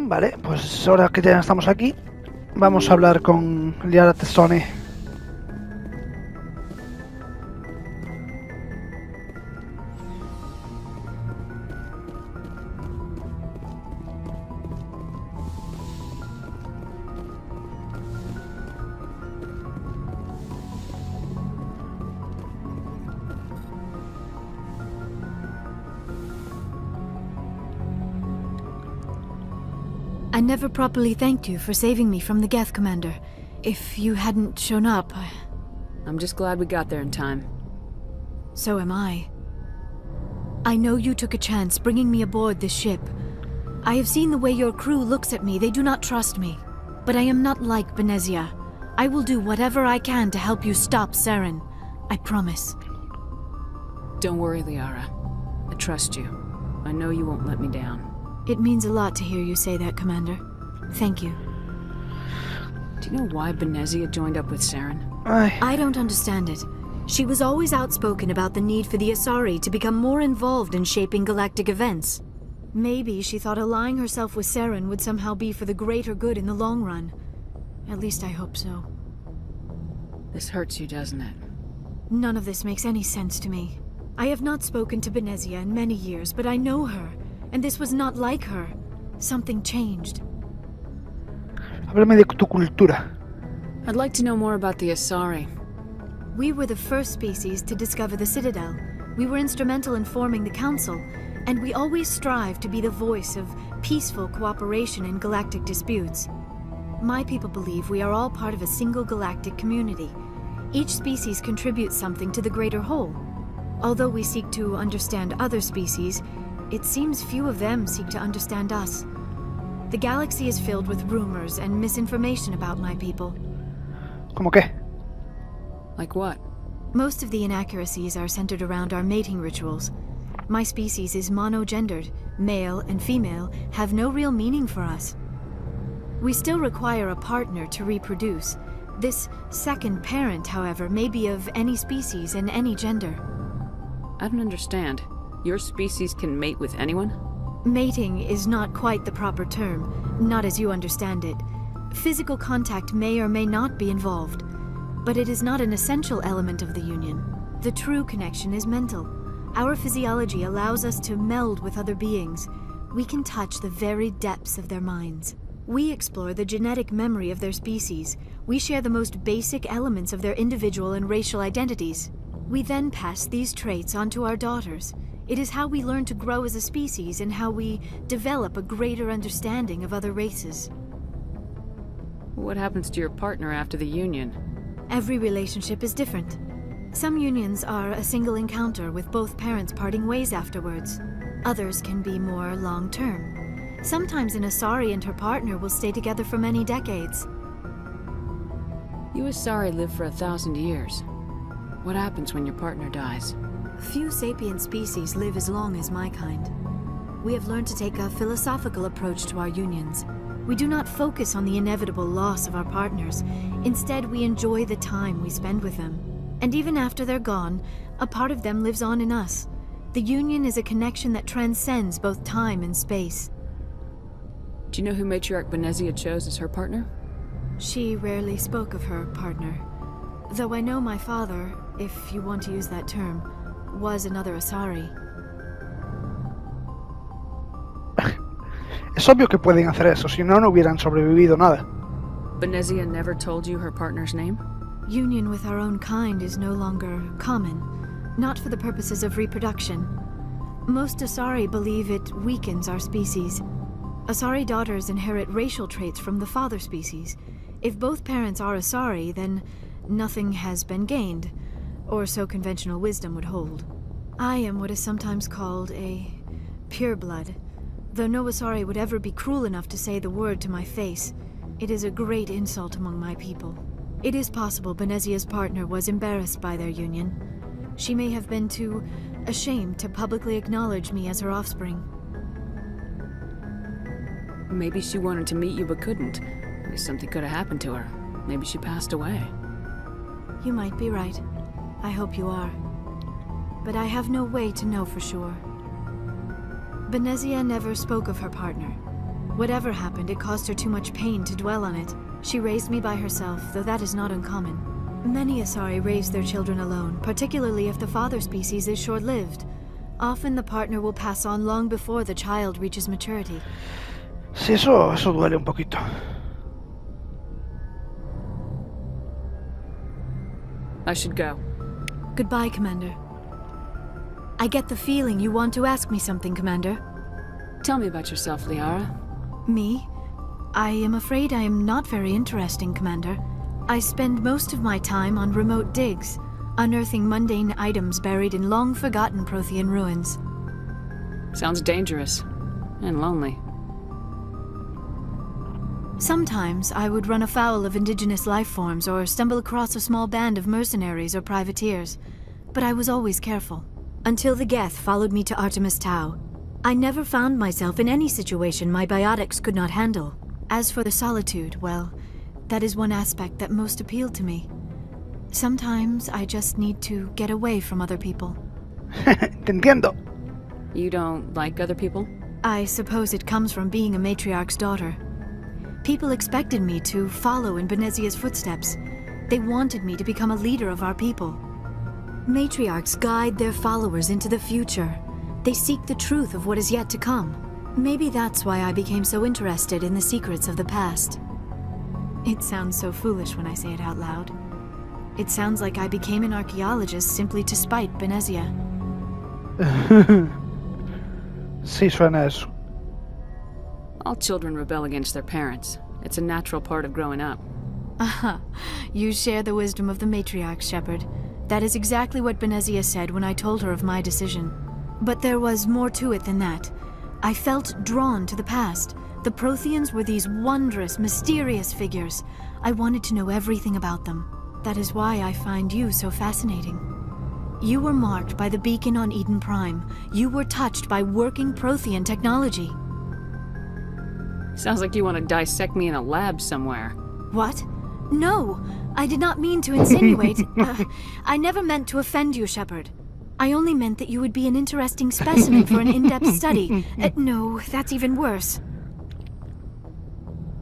Vale, pues ahora que ya estamos aquí, vamos a hablar con Liara Tessone. I never properly thanked you for saving me from the Geth, Commander. If you hadn't shown up, I'm just glad we got there in time. So am I. I know you took a chance bringing me aboard this ship. I have seen the way your crew looks at me. They do not trust me. But I am not like Benezia. I will do whatever I can to help you stop Saren. I promise. Don't worry, Liara. I trust you. I know you won't let me down. It means a lot to hear you say that, Commander. Thank you. Do you know why Benezia joined up with Saren? I don't understand it. She was always outspoken about the need for the Asari to become more involved in shaping galactic events. Maybe she thought allying herself with Saren would somehow be for the greater good in the long run. At least I hope so. This hurts you, doesn't it? None of this makes any sense to me. I have not spoken to Benezia in many years, but I know her. And this was not like her. Something changed. Háblame de tu cultura. I'd like to know more about the Asari. We were the first species to discover the Citadel. We were instrumental in forming the Council, and we always strive to be the voice of peaceful cooperation in galactic disputes. My people believe we are all part of a single galactic community. Each species contributes something to the greater whole. Although we seek to understand other species, it seems few of them seek to understand us. The galaxy is filled with rumors and misinformation about my people. ¿Cómo qué? Like what? Most of the inaccuracies are centered around our mating rituals. My species is monogendered. Male and female have no real meaning for us. We still require a partner to reproduce. This second parent, however, may be of any species and any gender. I don't understand. Your species can mate with anyone? Mating is not quite the proper term, not as you understand it. Physical contact may or may not be involved, but it is not an essential element of the union. The true connection is mental. Our physiology allows us to meld with other beings. We can touch the very depths of their minds. We explore the genetic memory of their species. We share the most basic elements of their individual and racial identities. We then pass these traits on to our daughters. It is how we learn to grow as a species and how we develop a greater understanding of other races. What happens to your partner after the union? Every relationship is different. Some unions are a single encounter with both parents parting ways afterwards. Others can be more long-term. Sometimes an Asari and her partner will stay together for many decades. You Asari live for 1,000 years. What happens when your partner dies? Few sapient species live as long as my kind. We have learned to take a philosophical approach to our unions. We do not focus on the inevitable loss of our partners. Instead, we enjoy the time we spend with them. And even after they're gone, a part of them lives on in us. The union is a connection that transcends both time and space. Do you know who Matriarch Benezia chose as her partner? She rarely spoke of her partner. Though I know my father, if you want to use that term, was another Asari. Es obvio que pueden hacer eso, si no, no hubieran sobrevivido nada. Benezia never told you her partner's name? Union with our own kind is no longer common, not for the purposes of reproduction. Most Asari believe it weakens our species. Asari daughters inherit racial traits from the father species. If both parents are Asari, then nothing has been gained, or so conventional wisdom would hold. I am what is sometimes called a pureblood. Though no Asari would ever be cruel enough to say the word to my face, it is a great insult among my people. It is possible Benezia's partner was embarrassed by their union. She may have been too ashamed to publicly acknowledge me as her offspring. Maybe she wanted to meet you but couldn't. Maybe something could have happened to her. Maybe she passed away. You might be right. I hope you are. But I have no way to know for sure. Benezia never spoke of her partner. Whatever happened, it caused her too much pain to dwell on it. She raised me by herself, though that is not uncommon. Many Asari raise their children alone, particularly if the father species is short-lived. Often the partner will pass on long before the child reaches maturity. Sí, eso duele un poquito. I should go. Goodbye, Commander. I get the feeling you want to ask me something, Commander. Tell me about yourself, Liara. Me? I am afraid I am not very interesting, Commander. I spend most of my time on remote digs, unearthing mundane items buried in long-forgotten Prothean ruins. Sounds dangerous. And lonely. Sometimes I would run afoul of indigenous life forms or stumble across a small band of mercenaries or privateers, but I was always careful. Until the Geth followed me to Artemis Tau, I never found myself in any situation my biotics could not handle. As for the solitude, well, that is one aspect that most appealed to me. Sometimes I just need to get away from other people. Te entiendo. You don't like other people? I suppose it comes from being a matriarch's daughter. People expected me to follow in Benezia's footsteps. They wanted me to become a leader of our people. Matriarchs guide their followers into the future. They seek the truth of what is yet to come. Maybe that's why I became so interested in the secrets of the past. It sounds so foolish when I say it out loud. It sounds like I became an archaeologist simply to spite Benezia. Sí, suena eso. All children rebel against their parents. It's a natural part of growing up. Aha, you share the wisdom of the matriarch, Shepard. That is exactly what Benezia said when I told her of my decision. But there was more to it than that. I felt drawn to the past. The Protheans were these wondrous, mysterious figures. I wanted to know everything about them. That is why I find you so fascinating. You were marked by the beacon on Eden Prime. You were touched by working Prothean technology. Sounds like you want to dissect me in a lab somewhere. What? No, I did not mean to insinuate. I never meant to offend you, Shepard. I only meant that you would be an interesting specimen for an in-depth study. No, that's even worse.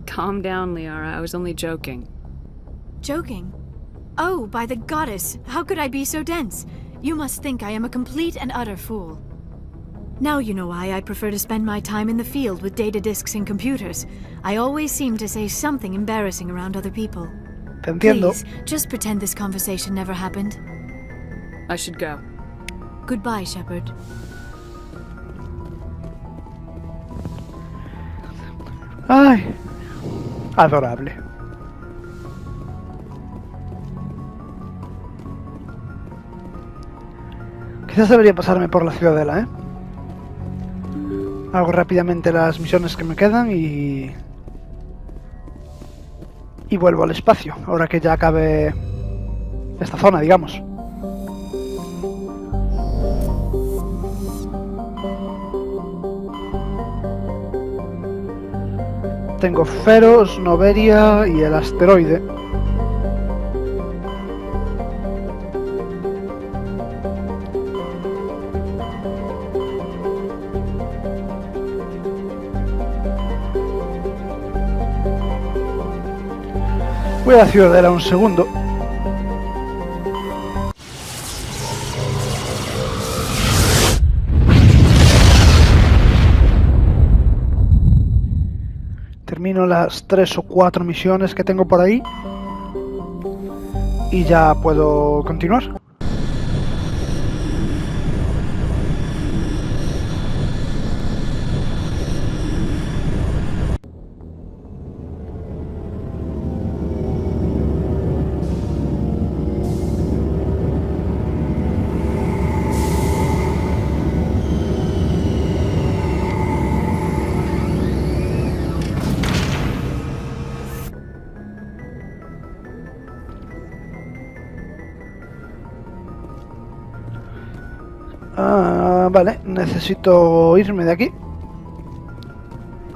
Calm down, Liara. I was only joking. Joking? Oh, by the goddess, how could I be so dense? You must think I am a complete and utter fool. Now you know why I prefer to spend my time in the field with data disks and computers. I always seem to say something embarrassing around other people. Te entiendo. Please, just pretend this conversation never happened. I should go. Goodbye, Shepard. Ay, adorable. Quizás debería pasarme por la ciudadela, ¿eh? Hago rápidamente las misiones que me quedan y vuelvo al espacio, ahora que ya acabe esta zona, digamos. Tengo Feros, Noveria y el asteroide. Voy a la ciudadela un segundo. Termino las 3 o 4 misiones que tengo por ahí y ya puedo continuar. Vale, necesito irme de aquí.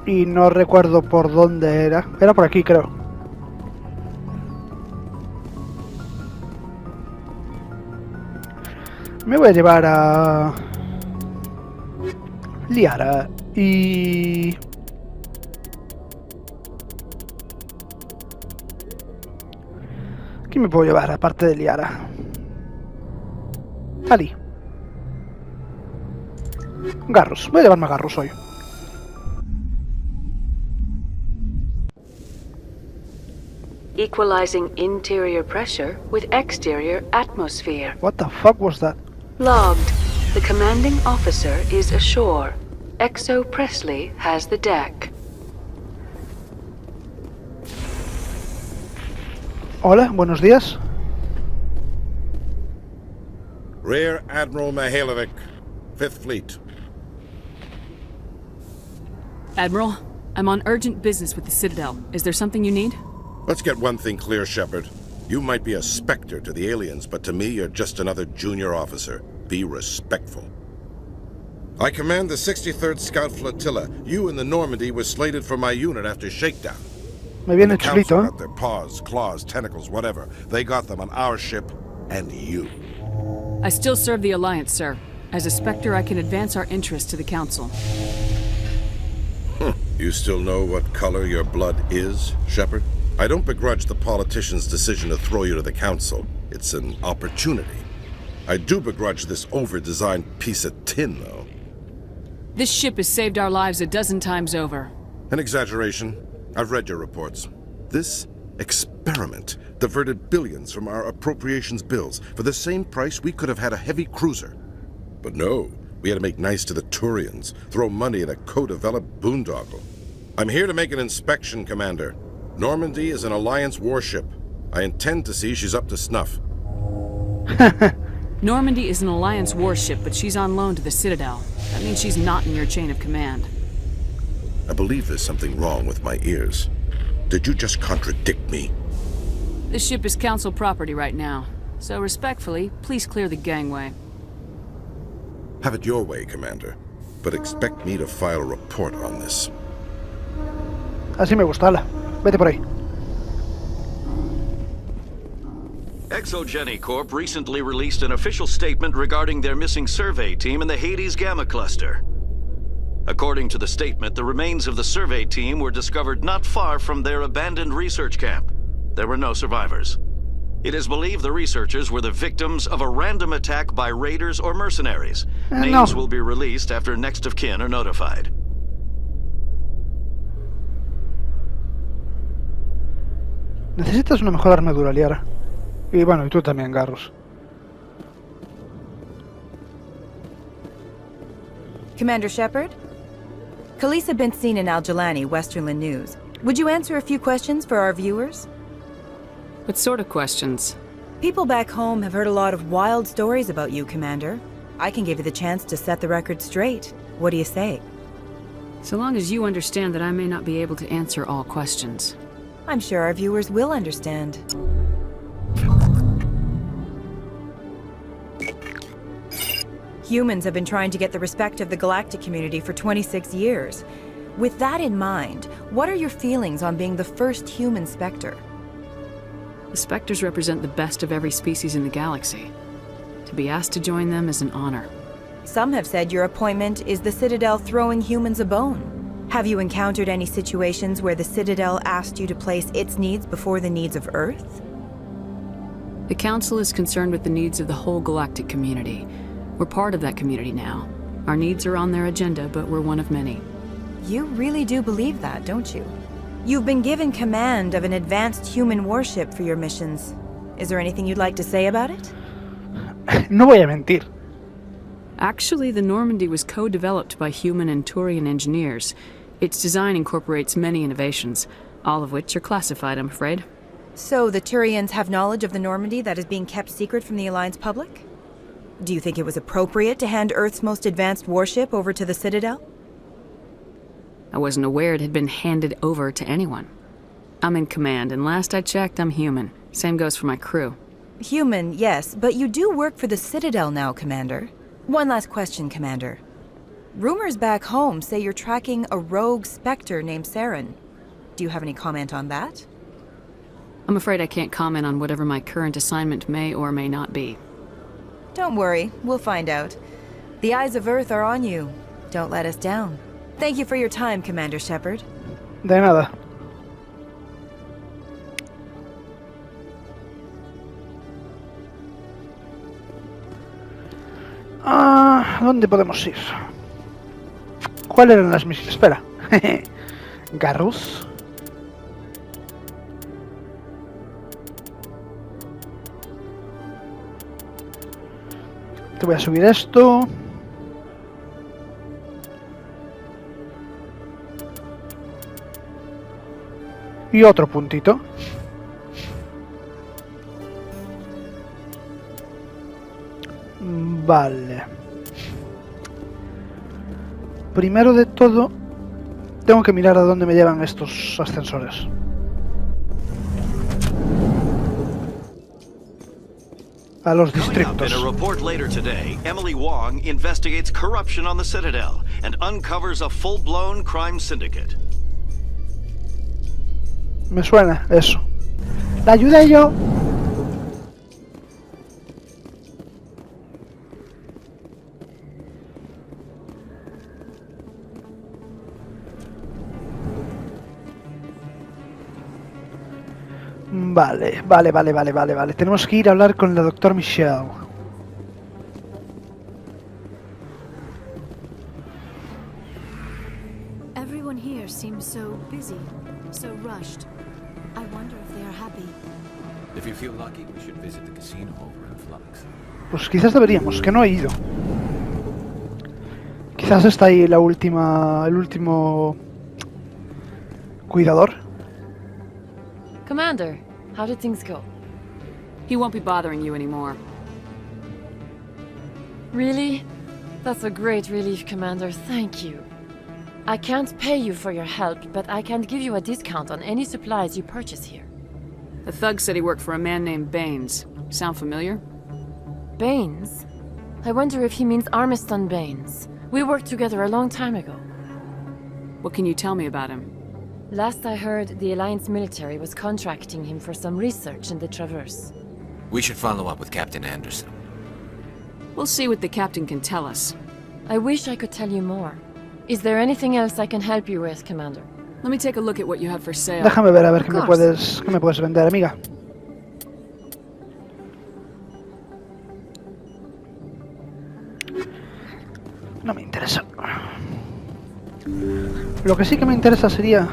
Y no recuerdo por dónde era. Era por aquí, creo. Me voy a llevar a Liara y ¿Qué me puedo llevar aparte de Liara? Ali. Garros. Voy a llevarme garros hoy. Equalizing interior pressure with exterior atmosphere. What the fuck was that? Logged. The commanding officer is ashore. Exo Presley has the deck. Hola, buenos días. Rear Admiral Mihailovic, 5th Fleet. Admiral, I'm on urgent business with the Citadel. Is there something you need? Let's get one thing clear, Shepard. You might be a specter to the aliens, but to me, you're just another junior officer. Be respectful. I command the 63rd Scout Flotilla. You and the Normandy were slated for my unit after shakedown. Me viene The Council chulito, got their paws, claws, tentacles, whatever. They got them on our ship, and you. I still serve the Alliance, sir. As a Spectre, I can advance our interests to the Council. You still know what color your blood is, Shepard? I don't begrudge the politician's decision to throw you to the Council. It's an opportunity. I do begrudge this over-designed piece of tin, though. This ship has saved our lives a dozen times over. An exaggeration. I've read your reports. This experiment diverted billions from our appropriations bills. For the same price, we could have had a heavy cruiser. But no, we had to make nice to the Turians, throw money at a co-developed boondoggle. I'm here to make an inspection, Commander. Normandy is an Alliance warship. I intend to see she's up to snuff. Normandy is an Alliance warship, but she's on loan to the Citadel. That means she's not in your chain of command. I believe there's something wrong with my ears. Did you just contradict me? This ship is Council property right now. So respectfully, please clear the gangway. Have it your way, Commander. But expect me to file a report on this. Así me gusta, ala. Vete por ahí. Exogeny Corp recently released an official statement regarding their missing survey team in the Hades Gamma Cluster. According to the statement, the remains of the survey team were discovered not far from their abandoned research camp. There were no survivors. It is believed the researchers were the victims of a random attack by raiders or mercenaries. Names will be released after next of kin are notified. Necesitas una mejor armadura, Liara. Y bueno, y tú también, Garros. Commander Shepard? Khaleesa been seen in Al-Jalani, Westerland News. Would you answer a few questions for our viewers? What sort of questions? People back home have heard a lot of wild stories about you, Commander. I can give you the chance to set the record straight. What do you say? So long as you understand that I may not be able to answer all questions. I'm sure our viewers will understand. Humans have been trying to get the respect of the galactic community for 26 years. With that in mind, what are your feelings on being the first human Spectre? The Spectres represent the best of every species in the galaxy. To be asked to join them is an honor. Some have said your appointment is the Citadel throwing humans a bone. Have you encountered any situations where the Citadel asked you to place its needs before the needs of Earth? The Council is concerned with the needs of the whole galactic community. We're part of that community now. Our needs are on their agenda, but we're one of many. You really do believe that, don't you? You've been given command of an advanced human warship for your missions. Is there anything you'd like to say about it? No voy a mentir. Actually, the Normandy was co-developed by human and Turian engineers. Its design incorporates many innovations, all of which are classified, I'm afraid. So the Turians have knowledge of the Normandy that is being kept secret from the Alliance public? Do you think it was appropriate to hand Earth's most advanced warship over to the Citadel? I wasn't aware it had been handed over to anyone. I'm in command, and last I checked, I'm human. Same goes for my crew. Human, yes, but you do work for the Citadel now, Commander. One last question, Commander. Rumors back home say you're tracking a rogue Spectre named Saren. Do you have any comment on that? I'm afraid I can't comment on whatever my current assignment may or may not be. Don't worry, we'll find out. The eyes of Earth are on you. Don't let us down. Thank you for your time, Commander Shepard. De nada. ¿Dónde podemos ir? ¿Cuáles eran las misiones? Espera. Garrus. Te voy a subir esto. Y otro puntito. Vale. Primero de todo, tengo que mirar a dónde me llevan estos ascensores. A los distritos. In a report later today, Emily Wong investigates corruption on the Citadel and uncovers a full-blown crime syndicate. Me suena eso. ¡La ayudé yo! Vale. Tenemos que ir a hablar con la doctora Michelle. Everyone here seems so busy, so rushed. I wonder if they are happy. If you feel lucky, we should visit the casino over in Flux. Pues quizás deberíamos, que no he ido. Quizás está ahí el último cuidador. Commander, how did things go? He won't be bothering you anymore. Really? That's a great relief, Commander. Thank you. I can't pay you for your help, but I can give you a discount on any supplies you purchase here. The thug said he worked for a man named Baines. Sound familiar? Baines? I wonder if he means Armiston Baines. We worked together a long time ago. What can you tell me about him? Last I heard, the Alliance military was contracting him for some research in the Traverse. We should follow up with Captain Anderson. We'll see what the captain can tell us. I wish I could tell you more. Is there anything else I can help you with, Commander? Let me take a look at what you have for sale. Déjame ver a ver qué me puedes vender, amiga. No me interesa. Lo que sí que me interesa sería...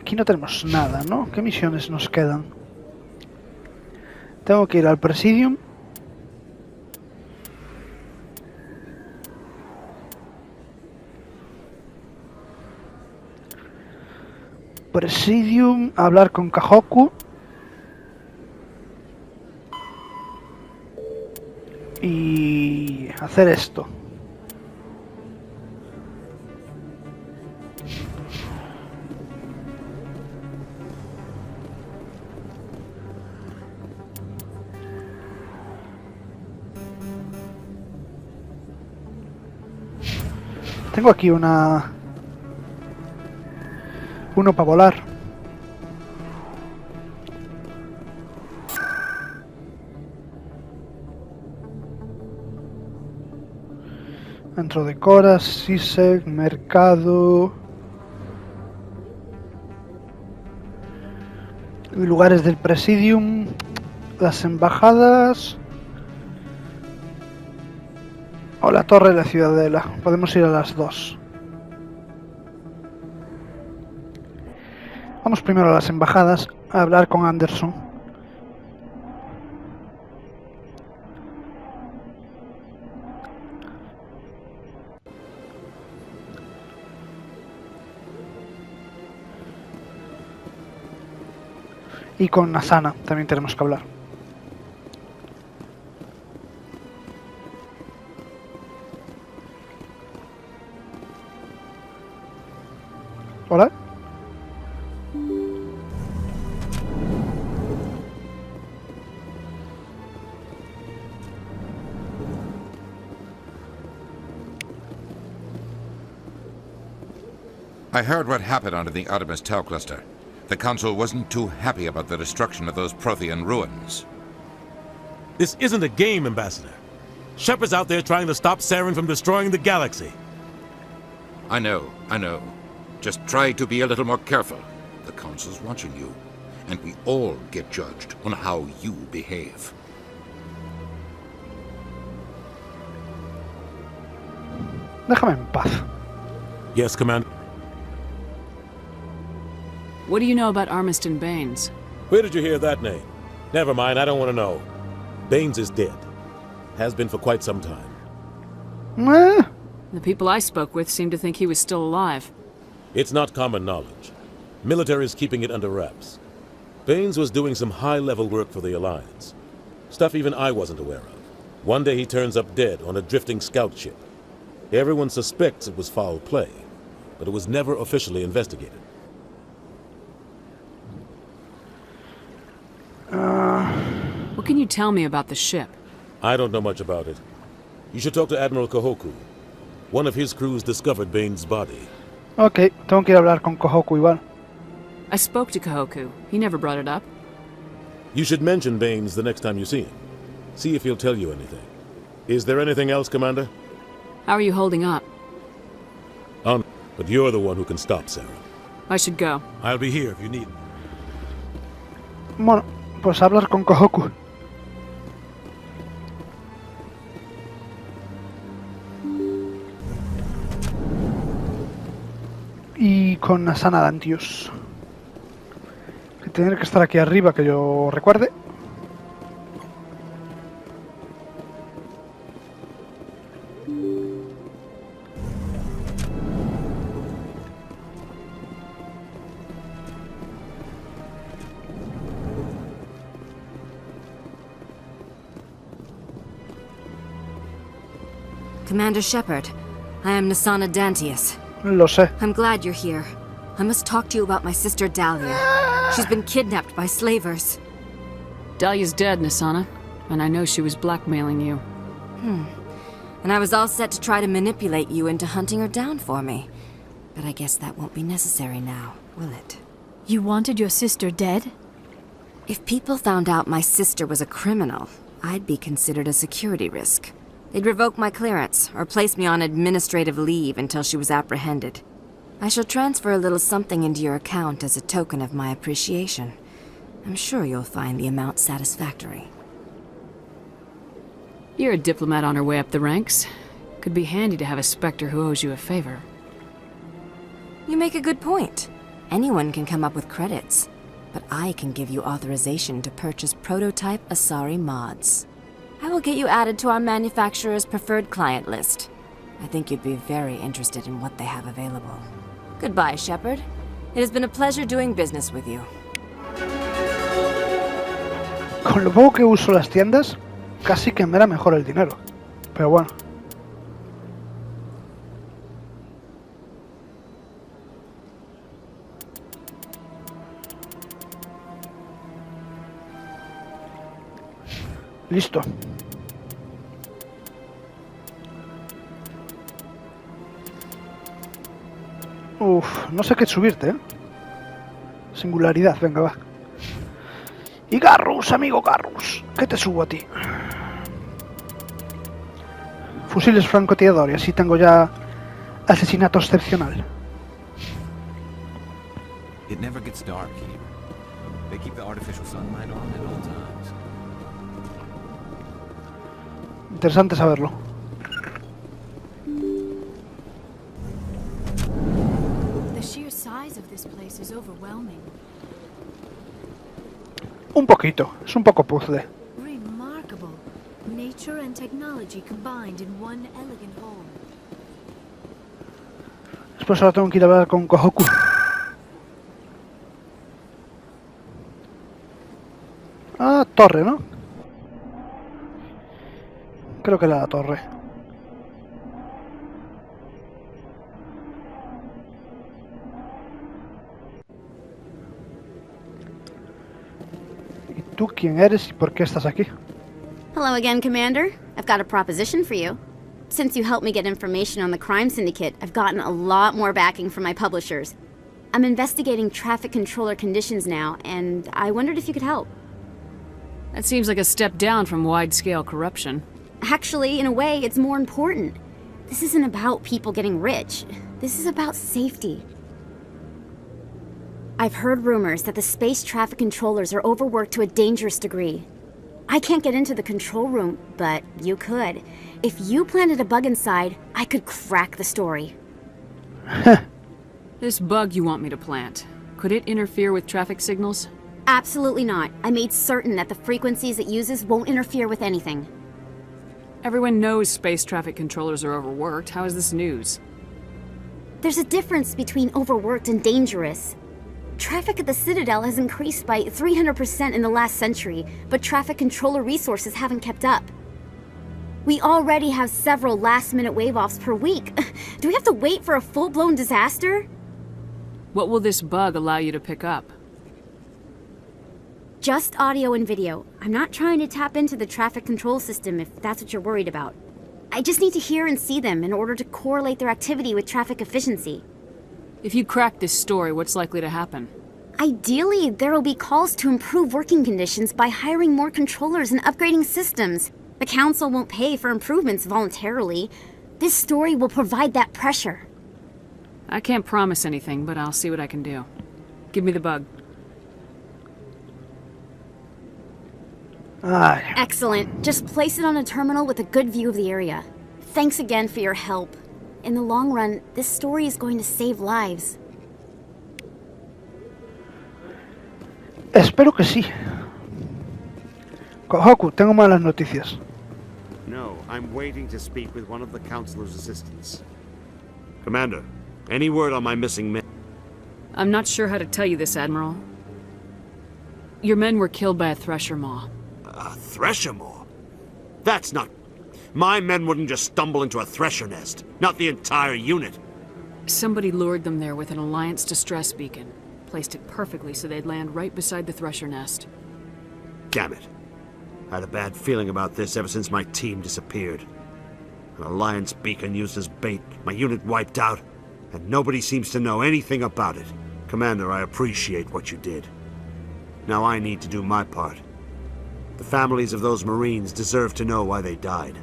Aquí no tenemos nada, ¿no? ¿Qué misiones nos quedan? Tengo que ir al Presidium. Presidium, hablar con Kahoku. Y hacer esto. Tengo aquí uno para volar. Dentro de Coras, Sisek, Mercado. Lugares del Presidium. Las embajadas. O la Torre de la Ciudadela. Podemos ir a las dos. Vamos primero a las embajadas a hablar con Anderson. Y con Asana también tenemos que hablar. Hola. I heard what happened under the Artemis Tau cluster. The Council wasn't too happy about the destruction of those Prothean ruins. This isn't a game, Ambassador. Shepard's out there trying to stop Saren from destroying the galaxy. I know. Just try to be a little more careful. The Council's watching you, and we all get judged on how you behave. Déjame en paz. Yes, Commander. What do you know about Armiston Baines? Where did you hear that name? Never mind, I don't want to know. Baines is dead. Has been for quite some time. Eh, The people I spoke with seemed to think he was still alive. It's not common knowledge. Military is keeping it under wraps. Baines was doing some high-level work for the Alliance. Stuff even I wasn't aware of. One day he turns up dead on a drifting scout ship. Everyone suspects it was foul play, but it was never officially investigated. What can you tell me about the ship? I don't know much about it. You should talk to Admiral Kohoku. One of his crews discovered Baines' body. ok, tengo que ir a hablar con Kohoku igual. I spoke to Kohoku. He never brought it up. You should mention Baines the next time you see him. See if he'll tell you anything. Is there anything else, Commander? How are you holding up? But you're the one who can stop Sarah. I should go. I'll be here if you need me. Bueno, pues hablar con Kohoku. Y con Asana Dantius. Que tiene que estar aquí arriba, que yo recuerde. Commander Shepard, I am Nasana Dantius. Lo sé. I'm glad you're here. I must talk to you about my sister Dahlia. She's been kidnapped by slavers. Dahlia's dead, Nasana, and I know she was blackmailing you. And I was all set to try to manipulate you into hunting her down for me. But I guess that won't be necessary now, will it? You wanted your sister dead? If people found out my sister was a criminal, I'd be considered a security risk. They'd revoke my clearance, or place me on administrative leave until she was apprehended. I shall transfer a little something into your account as a token of my appreciation. I'm sure you'll find the amount satisfactory. You're a diplomat on her way up the ranks. Could be handy to have a Spectre who owes you a favor. You make a good point. Anyone can come up with credits, but I can give you authorization to purchase prototype Asari mods. I will get you added to our manufacturer's preferred client list. I think you'd be very interested in what they have available. Goodbye, Shepard. It has been a pleasure doing business with you. Con lo poco que uso las tiendas, casi que me era mejor el dinero. Pero bueno. Listo. Uf, no sé qué subirte, ¿eh? Singularidad, venga, va. Y Garrus, amigo Garrus. ¿Qué te subo a ti? Fusiles francotirador, y así tengo ya asesinato excepcional. It never gets dark here. They keep the artificial sunlight on at all times. Interesante saberlo. The sheer size of this place is overwhelming. Un poquito, es un poco puzzle. Remarkable. Nature and technology combined in one elegant home. Después ahora tengo que ir a hablar con Kohoku. Ah, torre, ¿no? Creo que era la torre. ¿Y tú quién eres y por qué estás aquí? Hello again, Commander. I've got a proposition for you. Since you helped me get information on the crime syndicate, I've gotten a lot more backing from my publishers. I'm investigating traffic controller conditions now, and I wondered if you could help. That seems like a step down from wide-scale corruption. Actually, in a way, it's more important. This isn't about people getting rich. This is about safety. I've heard rumors that the space traffic controllers are overworked to a dangerous degree. I can't get into the control room, but you could. If you planted a bug inside, I could crack the story. This bug you want me to plant, could it interfere with traffic signals? Absolutely not. I made certain that the frequencies it uses won't interfere with anything. Everyone knows space traffic controllers are overworked. How is this news? There's a difference between overworked and dangerous. Traffic at the Citadel has increased by 300% in the last century, but traffic controller resources haven't kept up. We already have several last-minute wave-offs per week. Do we have to wait for a full-blown disaster? What will this bug allow you to pick up? Just audio and video. I'm not trying to tap into the traffic control system if that's what you're worried about. I just need to hear and see them in order to correlate their activity with traffic efficiency. If you crack this story, what's likely to happen? Ideally, there will be calls to improve working conditions by hiring more controllers and upgrading systems. The Council won't pay for improvements voluntarily. This story will provide that pressure. I can't promise anything, but I'll see what I can do. Give me the bug. Excellent. Just place it on a terminal with a good view of the area. Thanks again for your help. In the long run, this story is going to save lives. Espero que sí. Kohaku, tengo malas noticias. No, I'm waiting to speak with one of the Councilor's assistants. Commander, any word on my missing men? I'm not sure how to tell you this, Admiral. Your men were killed by a thresher maw. A thresher maw? That's not... My men wouldn't just stumble into a thresher nest. Not the entire unit. Somebody lured them there with an Alliance distress beacon. Placed it perfectly so they'd land right beside the thresher nest. Damn it. I had a bad feeling about this ever since my team disappeared. An Alliance beacon used as bait, my unit wiped out, and nobody seems to know anything about it. Commander, I appreciate what you did. Now I need to do my part. The families of those Marines deserve to know why they died.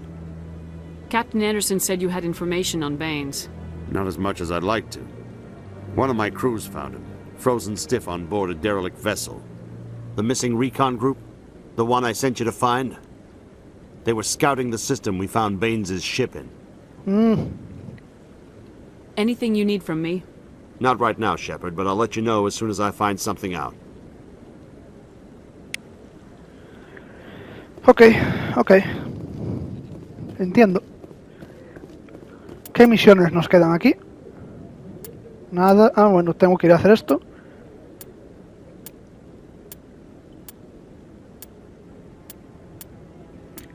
Captain Anderson said you had information on Baines. Not as much as I'd like to. One of my crews found him, frozen stiff on board a derelict vessel. The missing recon group? The one I sent you to find? They were scouting the system we found Baines' ship in. Anything you need from me? Not right now, Shepard, but I'll let you know as soon as I find something out. Ok. Entiendo. ¿Qué misiones nos quedan aquí? Nada. Ah, bueno, tengo que ir a hacer esto.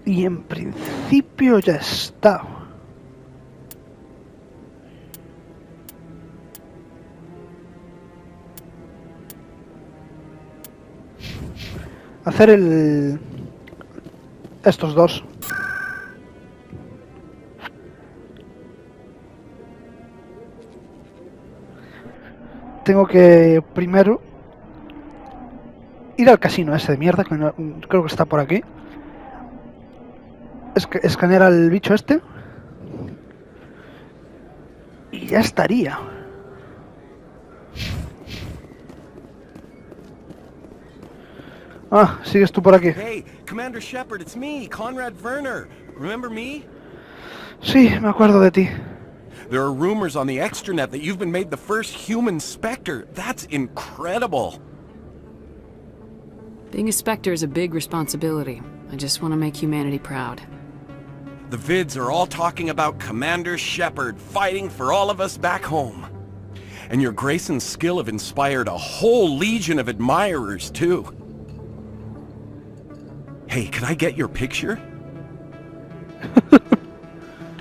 Y en principio ya está. Hacer estos dos. Tengo que primero ir al casino ese de mierda, que no, creo que está por aquí. Escanear al bicho este. Y ya estaría. Ah, sigues tú por aquí. Hey, Commander Shepard, it's me, Conrad Werner. Remember me? Sí, me acuerdo de ti. There are rumors on the extranet that you've been made the first human Spectre. That's incredible. Being a Spectre is a big responsibility. I just want to make humanity proud. The vids are all talking about Commander Shepard fighting for all of us back home. And your grace and skill have inspired a whole legion of admirers, too. Hey, can I get your picture?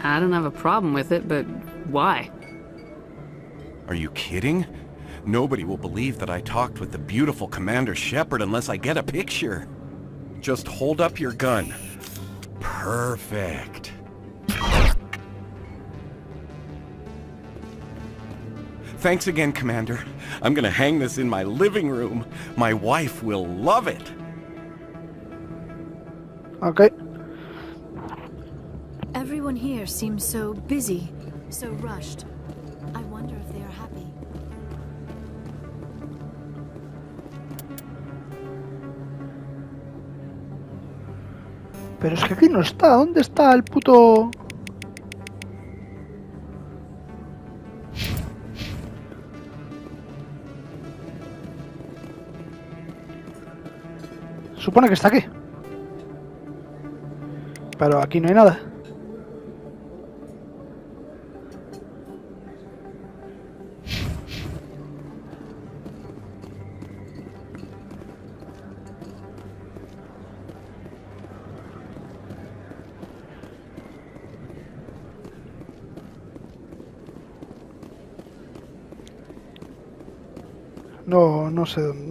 I don't have a problem with it, but why? Are you kidding? Nobody will believe that I talked with the beautiful Commander Shepard unless I get a picture. Just hold up your gun. Perfect. Thanks again, Commander. I'm gonna hang this in my living room. My wife will love it. Okay. Everyone here seems so busy, so rushed. I wonder if they are happy. Pero es que aquí no está. ¿Dónde está el puto...? Supone que está aquí. Pero aquí no hay nada.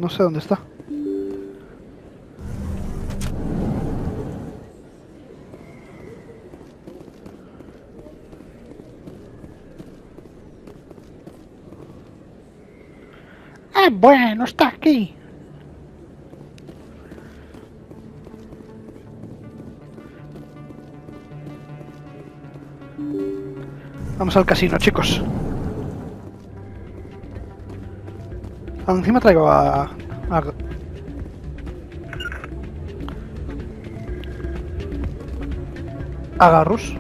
No sé dónde está. Bueno, está aquí. Vamos al casino, chicos. Encima traigo a Garrus.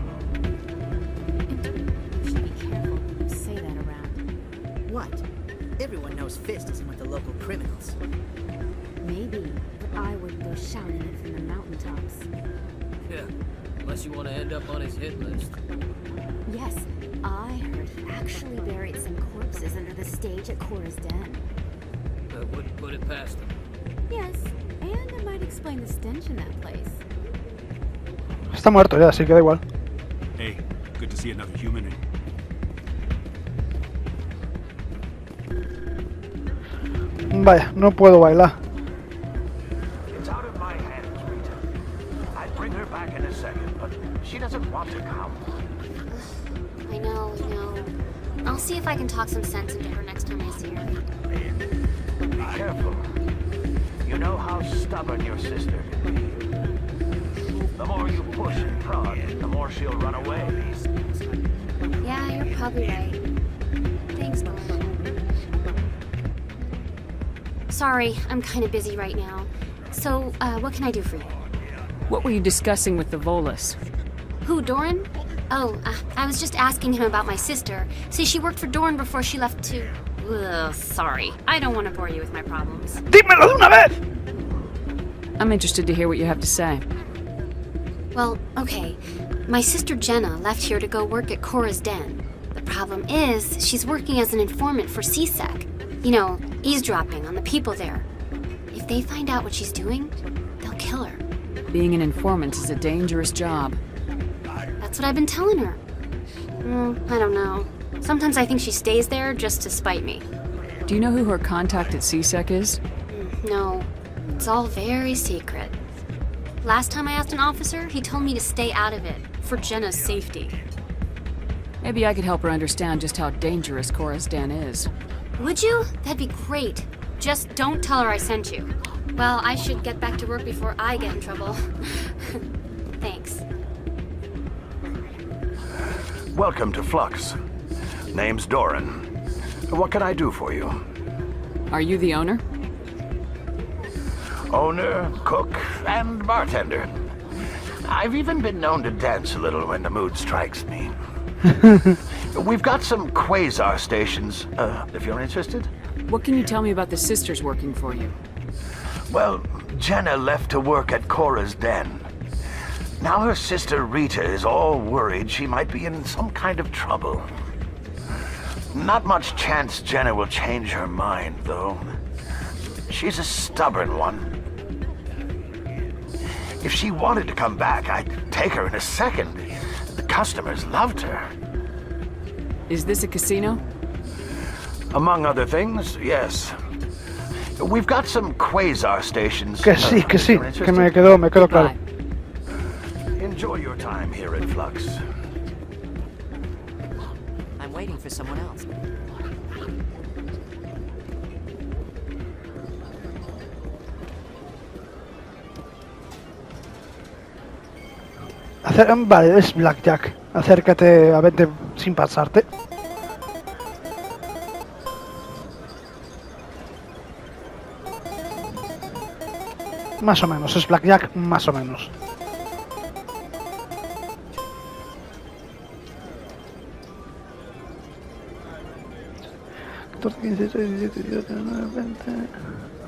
Everyone knows Fist isn't with the local criminals. Maybe, but I wouldn't go shouting it from the mountaintops. Yeah, unless you want to end up on his hit list. Yes, I heard he actually buried some corpses under the stage at Cora's Den. I wouldn't put it past him. Yes, and it might explain the stench in that place. Está muerto ya, así que da igual. Hey, good to see another human. Vaya, no puedo bailar. It's out of my hands, Rita. I'd bring her back in a second, but she doesn't want to come. I know. I'll see if I can talk some sense into her next time I see her. Be careful. You know how stubborn your sister can be. The more you push and prod, the more she'll run away. Yeah, you're probably right. Thanks, Norman. Sorry, I'm kind of busy right now. So, what can I do for you? What were you discussing with the Volus? Who, Doran? Oh, I was just asking him about my sister. See, she worked for Doran before she left to... Ugh, sorry. I don't want to bore you with my problems. ¡Dímelo de una vez! I'm interested to hear what you have to say. Well, okay. My sister Jenna left here to go work at Cora's Den. The problem is, she's working as an informant for CSEC. You know, eavesdropping on the people there. If they find out what she's doing, they'll kill her. Being an informant is a dangerous job. That's what I've been telling her. I don't know. Sometimes I think she stays there just to spite me. Do you know who her contact at CSEC is? No. It's all very secret. Last time I asked an officer, he told me to stay out of it, for Jenna's safety. Maybe I could help her understand just how dangerous Cora's Den is. Would you? That'd be great. Just don't tell her I sent you. Well, I should get back to work before I get in trouble. Thanks. Welcome to Flux. Name's Doran. What can I do for you? Are you the owner? Owner, cook, and bartender. I've even been known to dance a little when the mood strikes me. We've got some quasar stations, if you're interested. What can you tell me about the sisters working for you? Well, Jenna left to work at Cora's Den. Now her sister Rita is all worried she might be in some kind of trouble. Not much chance Jenna will change her mind, though. She's a stubborn one. If she wanted to come back, I'd take her in a second. The customers loved her. Is this a casino? Among other things, yes. We've got some quasar stations. Que sí, que me quedó claro. Enjoy your time here at Flux. I'm waiting for someone else. Vale, es Blackjack. Acércate a verte sin pasarte. Más o menos, es Blackjack, más o menos. 14, 15, 16, 17, 18, 19, 20...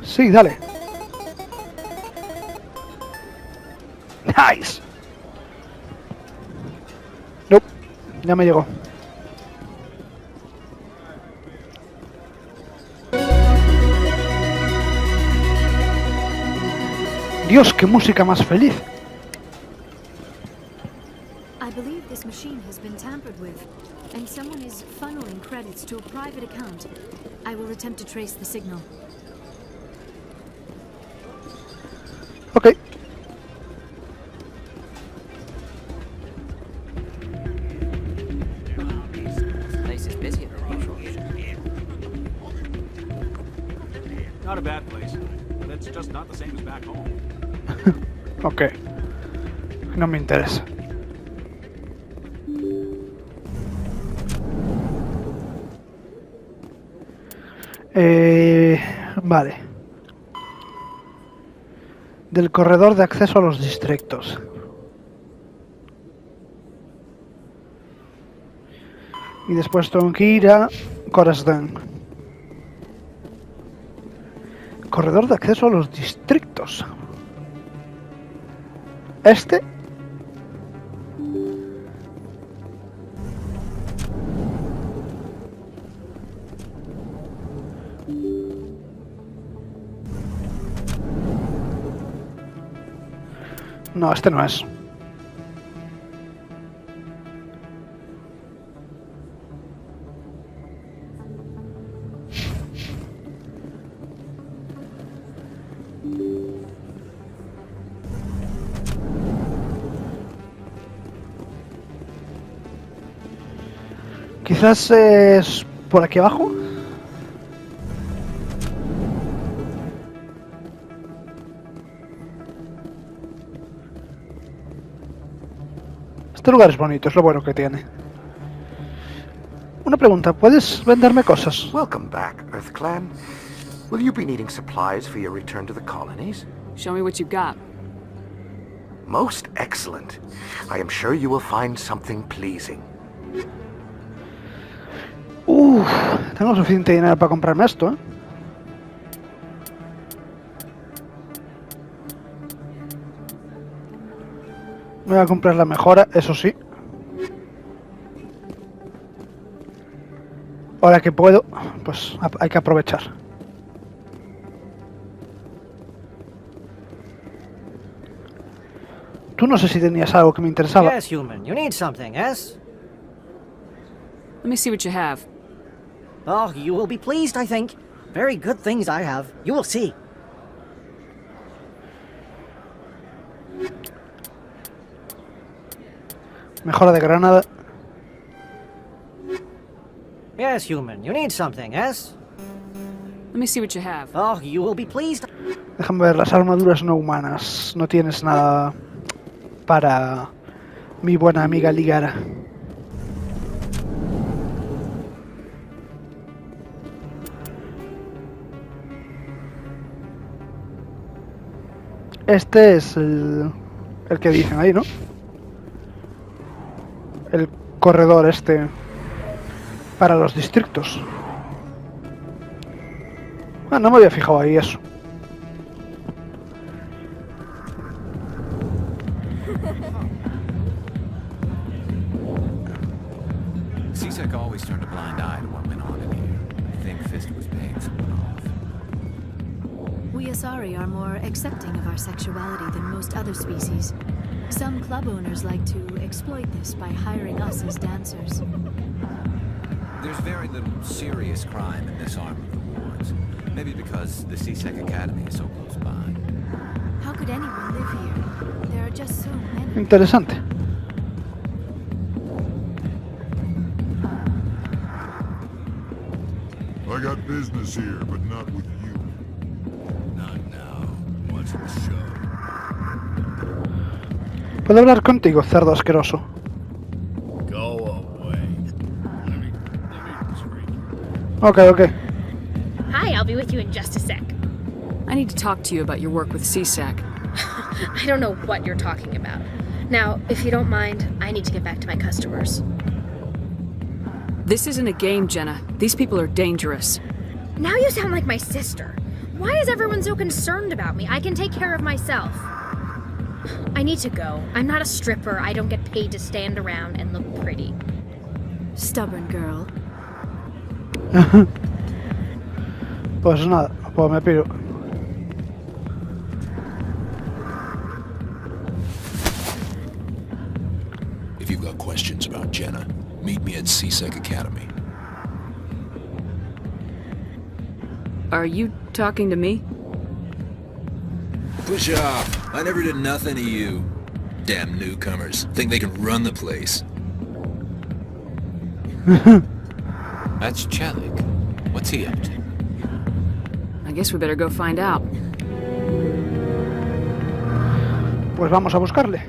Sí, dale. Nice. Nope, ya me llegó. Dios, qué música más feliz. I believe this machine has been tampered with, and someone is funneling credits to a private account. I will attempt to trace the signal. Okay. Place is busy as usual. Not a bad place, but it's just not the same as back home. Ok. No me interesa. Vale. Del corredor de acceso a los distritos. Y después tengo que ir a Corazón. Corredor de acceso a los distritos. Este. No, este no es. Quizás es por aquí abajo. Este lugar es bonito, es lo bueno que tiene. Una pregunta, ¿puedes venderme cosas? Welcome back, Earth Clan. Will you be needing supplies for your return to the colonies? Show me what you've got. Most excellent. I am sure you will find something pleasing. Tengo suficiente dinero para comprarme esto, ¿eh? Me voy a comprar la mejora, eso sí. Ahora que puedo, pues hay que aprovechar. Tú no sé si tenías algo que me interesaba. Yes, human. You need something, yes? Let me see what you have. Oh, you will be pleased, I think. Very good things I have. You will see. Mejora de granada. Yes, human. You need something, yes? Let me see what you have. Oh, you will be pleased. Déjame ver, las armaduras no humanas. No tienes nada para mi buena amiga Ligara. Este es el que dicen ahí, ¿no? El corredor este para los distritos. Ah, no me había fijado ahí eso. CSEC always turned a blind eye to what went on in here. I think Fist was paying someone off. We Asari are more accepting of our sexuality than most other species. Some club owners like to exploit this by hiring us as dancers. There's very little serious crime in this arm of the wards. Maybe because the CSEC Academy is so close by. How could anyone live here? There are just so many. Interesante. I got business here, but not with you. Not now. Watch the show. ¿Puedo hablar contigo, cerdo asqueroso? Go away. Let me Okay, okay. Hi, I'll be with you in just a sec. I need to talk to you about your work with CSEC. I don't know what you're talking about. Now, if you don't mind, I need to get back to my customers. This isn't a game, Jenna. These people are dangerous. Now you sound like my sister. Why is everyone so concerned about me? I can take care of myself. I need to go. I'm not a stripper. I don't get paid to stand around and look pretty. Stubborn girl. Pues nada, pues me piro. If you've got questions about Jenna, meet me at CSEC Academy. Are you talking to me? Push off. I never did nothing to you. Damn newcomers. Think they can run the place. That's Chelik. What's he up to? I guess we better go find out. Pues vamos a buscarle.